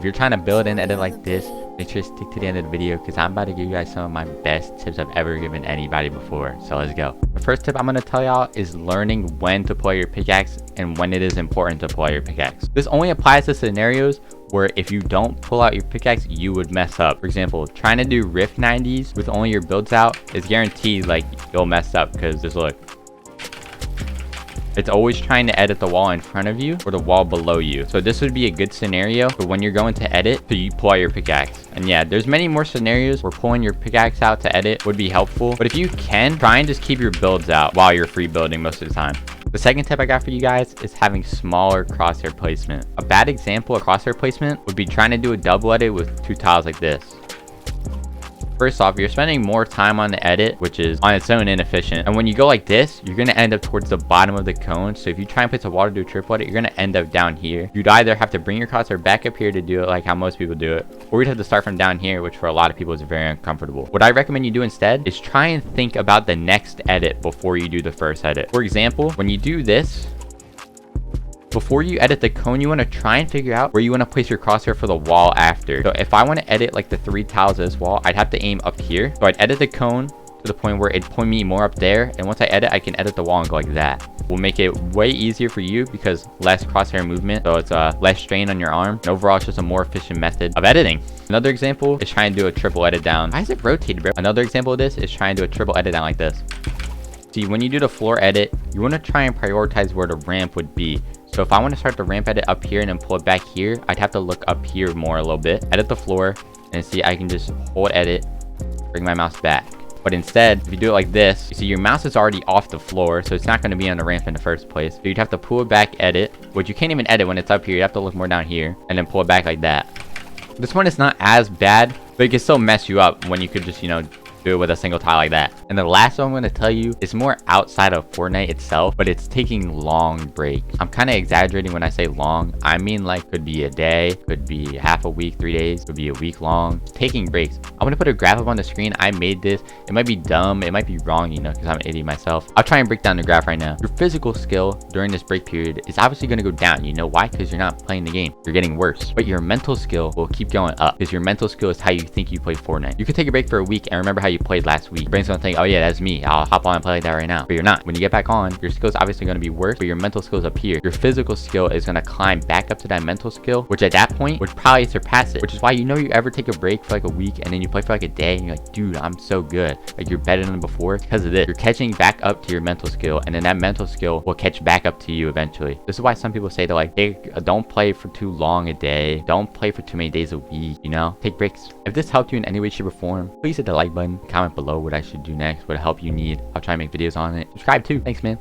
you're trying to build and edit like this, make sure to stick to the end of the video because I'm about to give you guys some of my best tips I've ever given anybody before. So let's go. The first tip I'm going to tell y'all is learning when to pull your pickaxe and when it is important to pull out your pickaxe. This only applies to scenarios where if you don't pull out your pickaxe, you would mess up. For example, trying to do Rift 90s with only your builds out is guaranteed like you'll mess up because just look. It's always trying to edit the wall in front of you or the wall below you. So this would be a good scenario for when you're going to edit, so you pull out your pickaxe. And yeah, there's many more scenarios where pulling your pickaxe out to edit would be helpful. But if you can, try and just keep your builds out while you're free building most of the time. The second tip I got for you guys is having smaller crosshair placement. A bad example of crosshair placement would be trying to do a double edit with 2 tiles like this. First off, you're spending more time on the edit, which is on its own inefficient. And when you go like this, you're going to end up towards the bottom of the cone. So if you try and place a wall to do a triple edit, you're going to end up down here. You'd either have to bring your crosshair back up here to do it like how most people do it, or you'd have to start from down here, which for a lot of people is very uncomfortable. What I recommend you do instead is try and think about the next edit before you do the first edit. For example, when you do this, before you edit the cone, you want to try and figure out where you want to place your crosshair for the wall after. So if I want to edit like the 3 tiles of this wall, I'd have to aim up here. So I'd edit the cone to the point where it'd point me more up there. And once I edit, I can edit the wall and go like that. Will make it way easier for you because less crosshair movement. So it's less strain on your arm. And overall, it's just a more efficient method of editing. Another example is trying to do a triple edit down. Why is it rotated, bro? Another example of this is trying to do a triple edit down like this. See, when you do the floor edit, you want to try and prioritize where the ramp would be. So if I want to start the ramp edit up here and then pull it back here, I'd have to look up here more a little bit, edit the floor, and see I can just hold edit, bring my mouse back. But instead, if you do it like this, you see your mouse is already off the floor, so it's not going to be on the ramp in the first place. So you'd have to pull it back, edit, which you can't even edit when it's up here. You have to look more down here and then pull it back like that. This one is not as bad, but it can still mess you up when you could just, do it with a single tile like that. And the last one I'm going to tell you is more outside of Fortnite itself, but it's taking long breaks. I'm kind of exaggerating when I say long. I mean like could be a day, could be half a week, 3 days, could be a week long. Taking breaks. I'm going to put a graph up on the screen. I made this. It might be dumb. It might be wrong, because I'm an idiot myself. I'll try and break down the graph right now. Your physical skill during this break period is obviously going to go down. You know why? Because you're not playing the game. You're getting worse. But your mental skill will keep going up because your mental skill is how you think you play Fortnite. You could take a break for a week and remember how you played last week. Your brain's gonna think, oh yeah, that's me, I'll hop on and play like that right now. But you're not. When you get back on, your skill's obviously gonna be worse, but your mental skill's up here. Your physical skill is gonna climb back up to that mental skill, which at that point would probably surpass it. Which is why you ever take a break for like a week and then you play for like a day and you're like, dude, I'm so good. Like you're better than before because of this. You're catching back up to your mental skill, and then that mental skill will catch back up to you eventually. This is why some people say they're like, hey, don't play for too long a day. Don't play for too many days a week, Take breaks. If this helped you in any way, shape, or form, please hit the like button, comment below what I should do next, what help you need. I'll try and make videos on it. Subscribe too. Thanks, man.